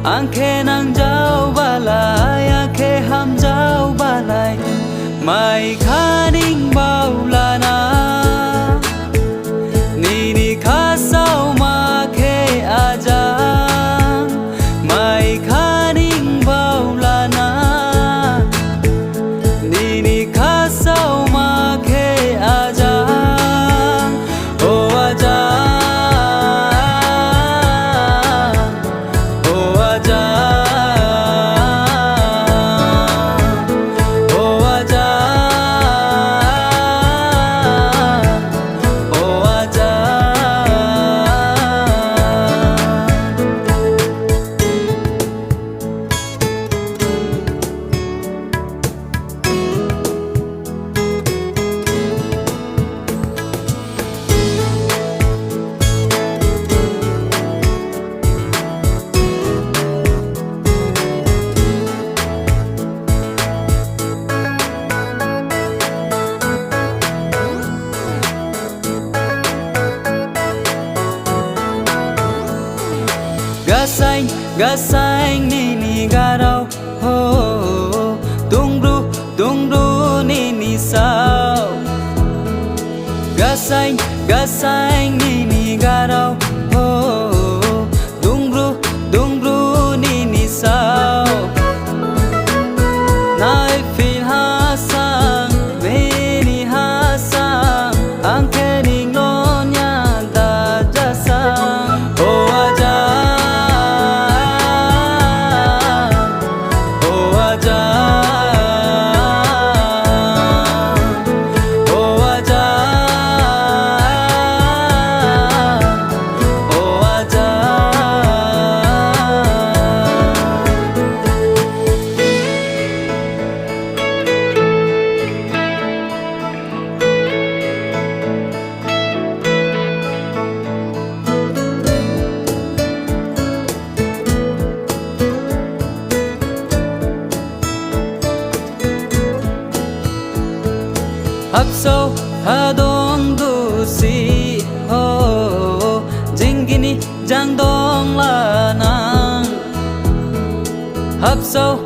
angkhe nangjawbalai, angkhe humjawbalai, maikhaning bawlanang, nini khasawmakhe ajang, maikhaning bawlanang, nini khasawmakhe ajang, oh ajang. Gasaing, gasaing, nini garaw, oh, dungbru, dungbru, nini saw. Gasaing, gasaing, nini garaw, oh, dungbru, dungbru, nini saw. Naiphinhasang, mimihasang, angkhe ning lonya, dajasang, oh ajang. Habsaw, dongdusi, oh, jing, gini, jang, donglanang. Habsaw,